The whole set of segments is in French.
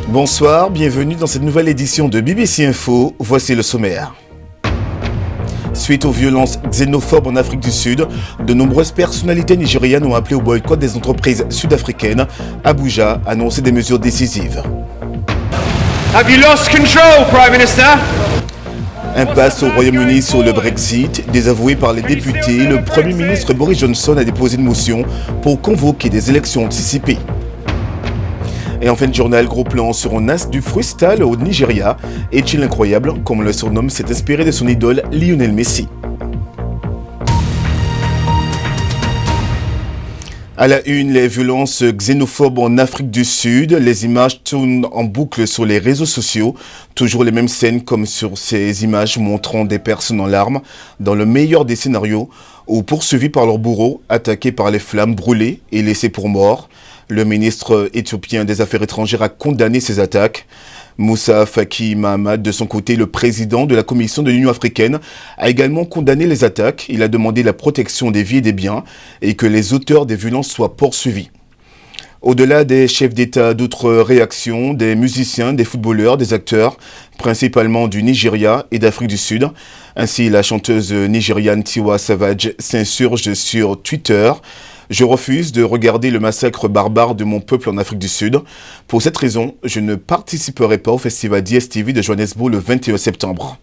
Bonsoir, bienvenue dans cette nouvelle édition de BBC Info. Voici le sommaire. Suite aux violences xénophobes en Afrique du Sud, de nombreuses personnalités nigérianes ont appelé au boycott des entreprises sud-africaines. Abuja a annoncé des mesures décisives. Have you lost control, Prime Minister? Impasse au Royaume-Uni sur le Brexit. Désavoué par les députés, le Premier ministre Boris Johnson a déposé une motion pour convoquer des élections anticipées. Et en fin de journal, gros plan sur un as du freestyle au Nigeria. Est-il incroyable, comme on le surnomme, s'est inspiré de son idole Lionel Messi. À la une, les violences xénophobes en Afrique du Sud. Les images tournent en boucle sur les réseaux sociaux. Toujours les mêmes scènes comme sur ces images montrant des personnes en larmes. Dans le meilleur des scénarios, ou poursuivis par leurs bourreaux, attaqués par les flammes, brûlés et laissés pour morts. Le ministre éthiopien des Affaires étrangères a condamné ces attaques. Moussa Faki Mahamat, de son côté, le président de la Commission de l'Union africaine, a également condamné les attaques. Il a demandé la protection des vies et des biens et que les auteurs des violences soient poursuivis. Au-delà des chefs d'État, d'autres réactions, des musiciens, des footballeurs, des acteurs, principalement du Nigeria et d'Afrique du Sud. Ainsi, la chanteuse nigériane Tiwa Savage s'insurge sur Twitter. Je refuse de regarder le massacre barbare de mon peuple en Afrique du Sud. Pour cette raison, je ne participerai pas au festival DSTV de Johannesburg le 21 septembre.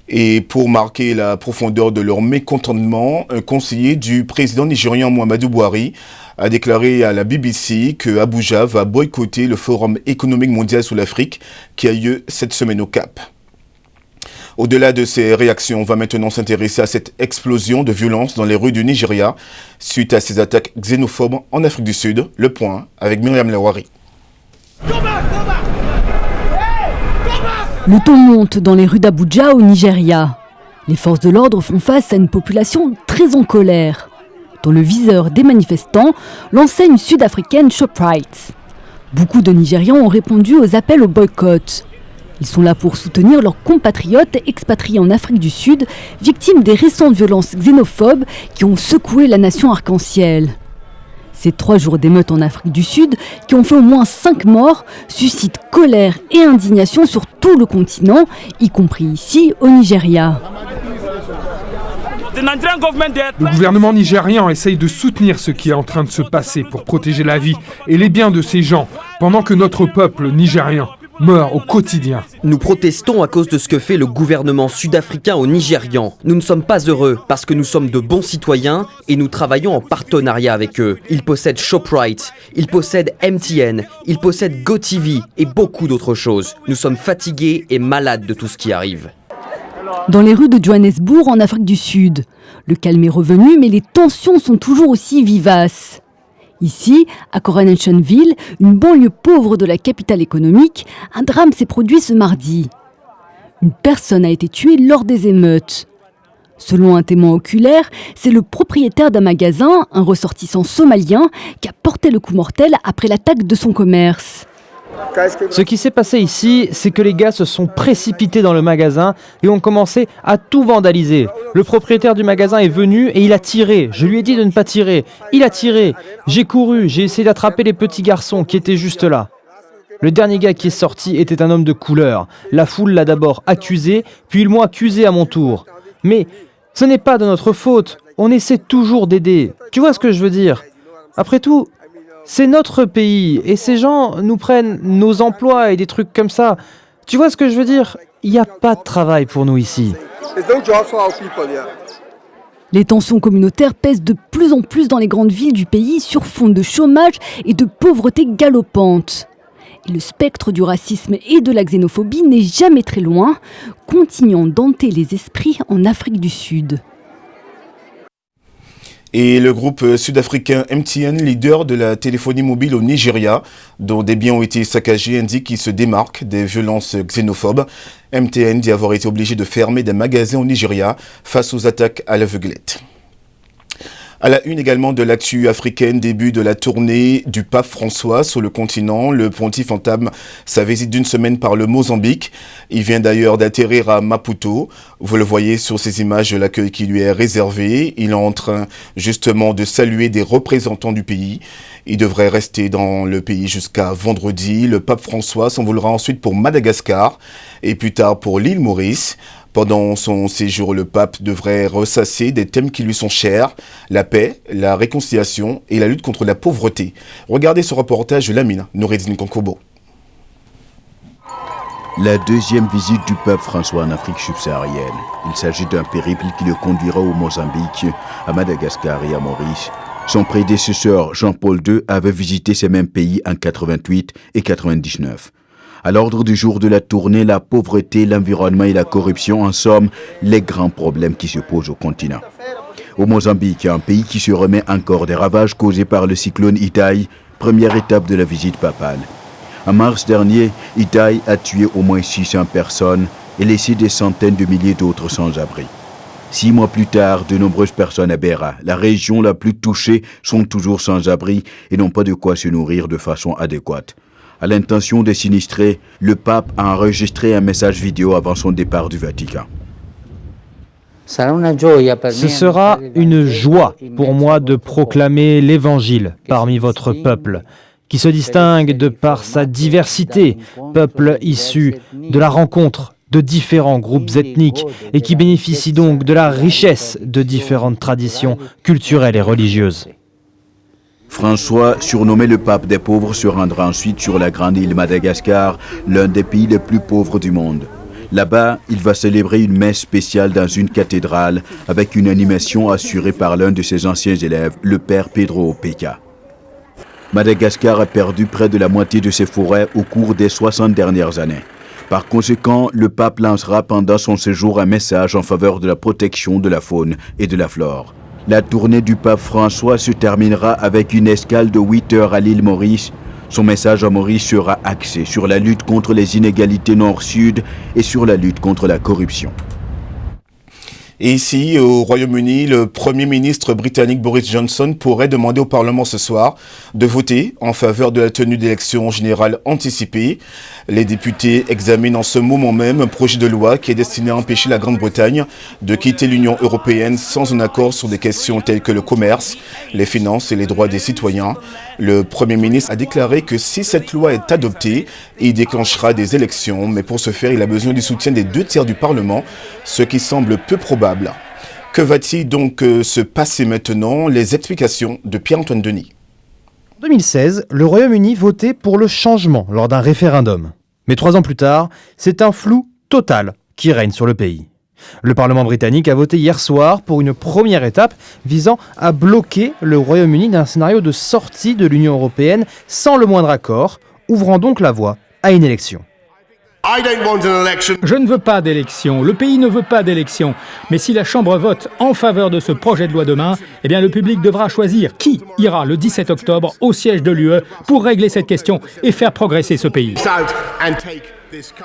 Et pour marquer la profondeur de leur mécontentement, un conseiller du président nigérian Muhammadu Buhari a déclaré à la BBC que Abuja va boycotter le Forum économique mondial sur l'Afrique qui a lieu cette semaine au Cap. Au-delà de ces réactions, on va maintenant s'intéresser à cette explosion de violence dans les rues du Nigeria suite à ces attaques xénophobes en Afrique du Sud. Le point avec Myriam Lawari. Le ton monte dans les rues d'Abuja au Nigeria. Les forces de l'ordre font face à une population très en colère. Dans le viseur des manifestants, l'enseigne sud-africaine Shoprite. Beaucoup de Nigérians ont répondu aux appels au boycott. Ils sont là pour soutenir leurs compatriotes expatriés en Afrique du Sud, victimes des récentes violences xénophobes qui ont secoué la nation arc-en-ciel. Ces 3 jours d'émeutes en Afrique du Sud, qui ont fait au moins 5 morts, suscitent colère et indignation sur tout le continent, y compris ici au Nigeria. Le gouvernement nigérian essaye de soutenir ce qui est en train de se passer pour protéger la vie et les biens de ces gens, pendant que notre peuple nigérian meurt au quotidien. Nous protestons à cause de ce que fait le gouvernement sud-africain au Nigérian. Nous ne sommes pas heureux parce que nous sommes de bons citoyens et nous travaillons en partenariat avec eux. Ils possèdent Shoprite, ils possèdent MTN, ils possèdent GoTV et beaucoup d'autres choses. Nous sommes fatigués et malades de tout ce qui arrive. Dans les rues de Johannesburg, en Afrique du Sud, le calme est revenu, mais les tensions sont toujours aussi vivaces. Ici, à Coronationville, une banlieue pauvre de la capitale économique, un drame s'est produit ce mardi. Une personne a été tuée lors des émeutes. Selon un témoin oculaire, c'est le propriétaire d'un magasin, un ressortissant somalien, qui a porté le coup mortel après l'attaque de son commerce. Ce qui s'est passé ici, c'est que les gars se sont précipités dans le magasin et ont commencé à tout vandaliser. Le propriétaire du magasin est venu et il a tiré. Je lui ai dit de ne pas tirer. Il a tiré. J'ai couru, j'ai essayé d'attraper les petits garçons qui étaient juste là. Le dernier gars qui est sorti était un homme de couleur. La foule l'a d'abord accusé, puis ils m'ont accusé à mon tour. Mais ce n'est pas de notre faute. On essaie toujours d'aider. Tu vois ce que je veux dire ? Après tout, c'est notre pays et ces gens nous prennent nos emplois et des trucs comme ça. Tu vois ce que je veux dire ? Il n'y a pas de travail pour nous ici. Les tensions communautaires pèsent de plus en plus dans les grandes villes du pays sur fond de chômage et de pauvreté galopante. Et le spectre du racisme et de la xénophobie n'est jamais très loin, continuant d'hanter les esprits en Afrique du Sud. Et le groupe sud-africain MTN, leader de la téléphonie mobile au Nigeria, dont des biens ont été saccagés, indique qu'il se démarque des violences xénophobes. MTN dit avoir été obligé de fermer des magasins au Nigeria face aux attaques à l'aveuglette. À la une également de l'actu africaine, début de la tournée du pape François sur le continent. Le pontife entame sa visite d'une semaine par le Mozambique. Il vient d'ailleurs d'atterrir à Maputo. Vous le voyez sur ces images de l'accueil qui lui est réservé. Il est en train justement de saluer des représentants du pays. Il devrait rester dans le pays jusqu'à vendredi. Le pape François s'envolera ensuite pour Madagascar et plus tard pour l'île Maurice. Pendant son séjour, le pape devrait ressasser des thèmes qui lui sont chers, la paix, la réconciliation et la lutte contre la pauvreté. Regardez ce reportage de Lamine Noureddine Konkobo. La deuxième visite du pape François en Afrique subsaharienne. Il s'agit d'un périple qui le conduira au Mozambique, à Madagascar et à Maurice. Son prédécesseur Jean-Paul II avait visité ces mêmes pays en 88 et 99. À l'ordre du jour de la tournée, la pauvreté, l'environnement et la corruption, en somme, les grands problèmes qui se posent au continent. Au Mozambique, un pays qui se remet encore des ravages causés par le cyclone Idai, première étape de la visite papale. En mars dernier, Idai a tué au moins 600 personnes et laissé des centaines de milliers d'autres sans abri. 6 mois plus tard, de nombreuses personnes à Beira, la région la plus touchée, sont toujours sans abri et n'ont pas de quoi se nourrir de façon adéquate. À l'intention des sinistrés, le pape a enregistré un message vidéo avant son départ du Vatican. Ce sera une joie pour moi de proclamer l'Évangile parmi votre peuple, qui se distingue de par sa diversité, peuple issu de la rencontre de différents groupes ethniques et qui bénéficie donc de la richesse de différentes traditions culturelles et religieuses. François, surnommé le pape des pauvres, se rendra ensuite sur la grande île Madagascar, l'un des pays les plus pauvres du monde. Là-bas, il va célébrer une messe spéciale dans une cathédrale avec une animation assurée par l'un de ses anciens élèves, le père Pedro Opeka. Madagascar a perdu près de la moitié de ses forêts au cours des 60 dernières années. Par conséquent, le pape lancera pendant son séjour un message en faveur de la protection de la faune et de la flore. La tournée du pape François se terminera avec une escale de 8 heures à l'île Maurice. Son message à Maurice sera axé sur la lutte contre les inégalités nord-sud et sur la lutte contre la corruption. Et ici, au Royaume-Uni, le Premier ministre britannique Boris Johnson pourrait demander au Parlement ce soir de voter en faveur de la tenue d'élections générales anticipées. Les députés examinent en ce moment même un projet de loi qui est destiné à empêcher la Grande-Bretagne de quitter l'Union européenne sans un accord sur des questions telles que le commerce, les finances et les droits des citoyens. Le Premier ministre a déclaré que si cette loi est adoptée, il déclenchera des élections, mais pour ce faire, il a besoin du soutien des 2/3 du Parlement, ce qui semble peu probable. Que va-t-il donc se passer maintenant? Les explications de Pierre-Antoine Denis. En 2016, le Royaume-Uni votait pour le changement lors d'un référendum. Mais 3 ans plus tard, c'est un flou total qui règne sur le pays. Le Parlement britannique a voté hier soir pour une première étape visant à bloquer le Royaume-Uni d'un scénario de sortie de l'Union européenne sans le moindre accord, ouvrant donc la voie à une élection. Je ne veux pas d'élection, le pays ne veut pas d'élection. Mais si la Chambre vote en faveur de ce projet de loi demain, eh bien le public devra choisir qui ira le 17 octobre au siège de l'UE pour régler cette question et faire progresser ce pays.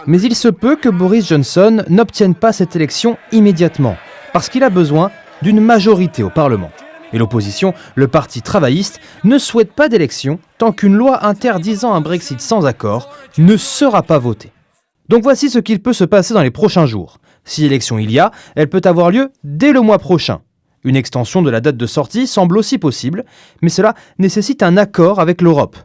Mais il se peut que Boris Johnson n'obtienne pas cette élection immédiatement, parce qu'il a besoin d'une majorité au Parlement. Et l'opposition, le Parti travailliste, ne souhaite pas d'élection tant qu'une loi interdisant un Brexit sans accord ne sera pas votée. Donc voici ce qu'il peut se passer dans les prochains jours. Si élection il y a, elle peut avoir lieu dès le mois prochain. Une extension de la date de sortie semble aussi possible, mais cela nécessite un accord avec l'Europe.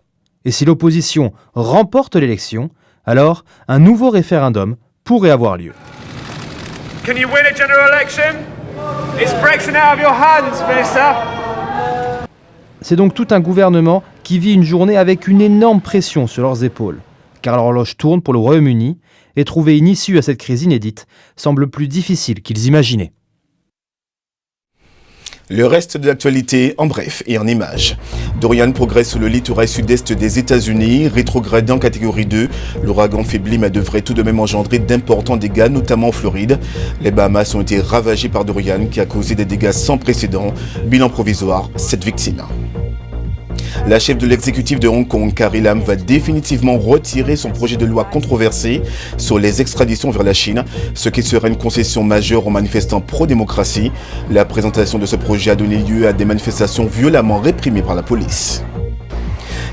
Et si l'opposition remporte l'élection, alors un nouveau référendum pourrait avoir lieu. Can you win a general election? It's Brexit out of your hands, Minister. C'est donc tout un gouvernement qui vit une journée avec une énorme pression sur leurs épaules, car l'horloge tourne pour le Royaume-Uni et trouver une issue à cette crise inédite semble plus difficile qu'ils imaginaient. Le reste de l'actualité en bref et en images. Dorian progresse sur le littoral sud-est des États-Unis, rétrogradé en catégorie 2. L'ouragan faiblit mais devrait tout de même engendrer d'importants dégâts, notamment en Floride. Les Bahamas ont été ravagés par Dorian qui a causé des dégâts sans précédent. Bilan provisoire, 7 victimes. La chef de l'exécutif de Hong Kong, Carrie Lam, va définitivement retirer son projet de loi controversé sur les extraditions vers la Chine, ce qui serait une concession majeure aux manifestants pro-démocratie. La présentation de ce projet a donné lieu à des manifestations violemment réprimées par la police.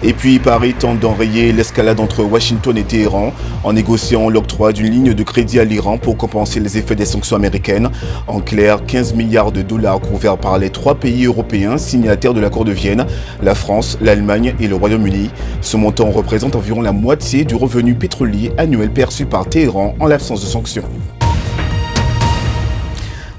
Et puis Paris tente d'enrayer l'escalade entre Washington et Téhéran en négociant l'octroi d'une ligne de crédit à l'Iran pour compenser les effets des sanctions américaines. En clair, 15 milliards de dollars couverts par les 3 pays européens signataires de l'accord de Vienne, la France, l'Allemagne et le Royaume-Uni. Ce montant représente environ la moitié du revenu pétrolier annuel perçu par Téhéran en l'absence de sanctions.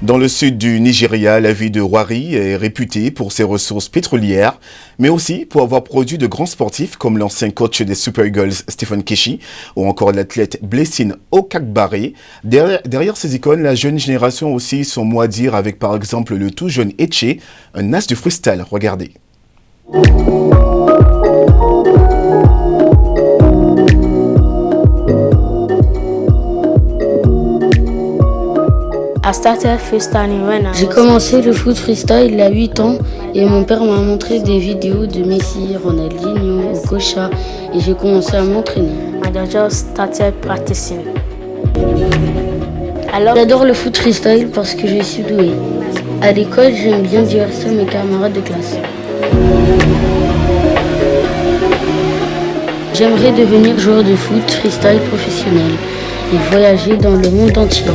Dans le sud du Nigeria, la ville de Warri est réputée pour ses ressources pétrolières, mais aussi pour avoir produit de grands sportifs comme l'ancien coach des Super Eagles Stephen Keshi ou encore l'athlète Blessing Okagbare. Derrière ces icônes, la jeune génération a aussi son mot à dire avec par exemple le tout jeune Eche, un as du freestyle. Regardez. J'ai commencé le foot freestyle il y a 8 ans et mon père m'a montré des vidéos de Messi, Ronaldinho, Okocha et j'ai commencé à m'entraîner. J'adore le foot freestyle parce que je suis doué. À l'école, j'aime bien divertir mes camarades de classe. J'aimerais devenir joueur de foot freestyle professionnel et voyager dans le monde entier.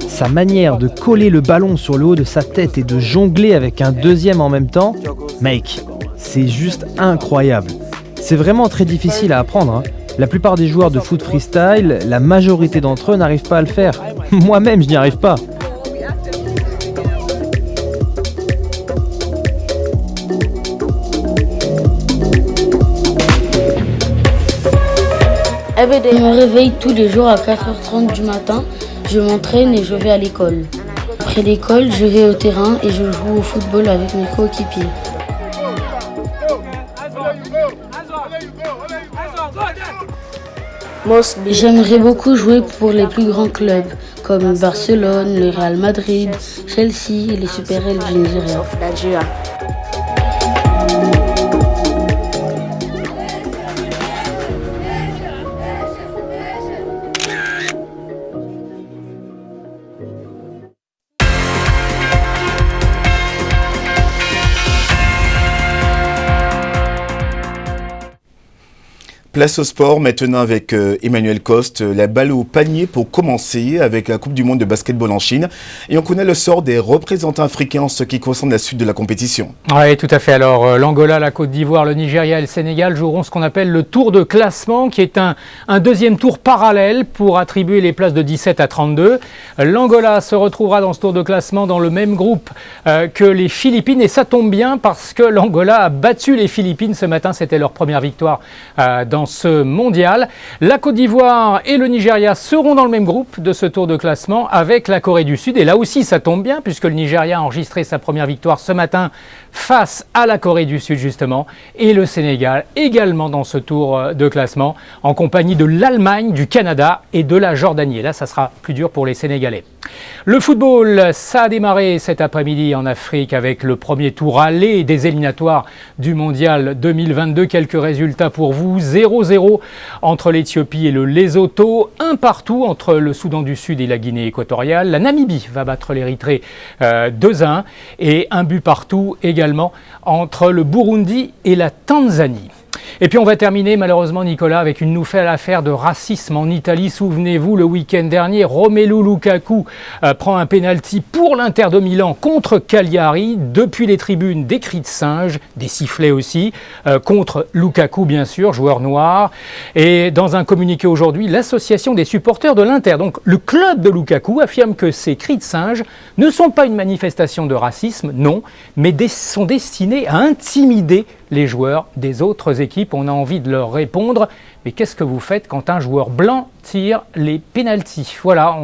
Sa manière de coller le ballon sur le haut de sa tête et de jongler avec un deuxième en même temps, mec, c'est juste incroyable. C'est vraiment très difficile à apprendre, hein. La plupart des joueurs de foot freestyle, la majorité d'entre eux n'arrivent pas à le faire. Moi-même, je n'y arrive pas. Je me réveille tous les jours à 4h30 du matin. Je m'entraîne et je vais à l'école. Après l'école, je vais au terrain et je joue au football avec mes coéquipiers. J'aimerais beaucoup jouer pour les plus grands clubs comme Barcelone, le Real Madrid, Chelsea et les Super Eagles du Nigeria. Place au sport maintenant avec Emmanuel Coste. La balle au panier pour commencer avec la Coupe du Monde de basketball en Chine. Et on connaît le sort des représentants africains en ce qui concerne la suite de la compétition. Oui, tout à fait. Alors l'Angola, la Côte d'Ivoire, le Nigeria et le Sénégal joueront ce qu'on appelle le tour de classement, qui est un deuxième tour parallèle pour attribuer les places de 17 à 32. L'Angola se retrouvera dans ce tour de classement dans le même groupe que les Philippines. Et ça tombe bien parce que l'Angola a battu les Philippines ce matin. C'était leur première victoire dans ce mondial. La Côte d'Ivoire et le Nigeria seront dans le même groupe de ce tour de classement avec la Corée du Sud. Et là aussi, ça tombe bien puisque le Nigeria a enregistré sa première victoire ce matin face à la Corée du Sud justement. Et le Sénégal également dans ce tour de classement en compagnie de l'Allemagne, du Canada et de la Jordanie. Et là, ça sera plus dur pour les Sénégalais. Le football, ça a démarré cet après-midi en Afrique avec le premier tour aller des éliminatoires du Mondial 2022. Quelques résultats pour vous. 0-0 entre l'Éthiopie et le Lesotho. 1 partout entre le Soudan du Sud et la Guinée équatoriale. La Namibie va battre l'Érythrée 2-1. Et 1 but partout également entre le Burundi et la Tanzanie. Et puis on va terminer malheureusement Nicolas avec une nouvelle affaire de racisme en Italie. Souvenez-vous, le week-end dernier, Romelu Lukaku prend un pénalty pour l'Inter de Milan contre Cagliari. Depuis les tribunes, des cris de singe, des sifflets aussi, contre Lukaku bien sûr, joueur noir. Et dans un communiqué aujourd'hui, l'association des supporters de l'Inter, donc le club de Lukaku, affirme que ces cris de singe ne sont pas une manifestation de racisme, non, mais sont destinés à intimider les joueurs des autres équipes. On a envie de leur répondre, mais qu'est-ce que vous faites quand un joueur blanc tire les pénaltys? Voilà,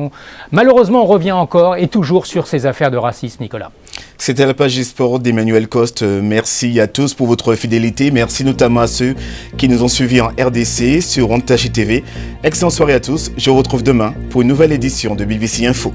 malheureusement on revient encore et toujours sur ces affaires de racisme, Nicolas. C'était la page e-sport d'Emmanuel Coste. Merci à tous pour votre fidélité. Merci notamment à ceux qui nous ont suivis en RDC sur Ontachi TV. Excellente soirée à tous. Je vous retrouve demain pour une nouvelle édition de BBC Info.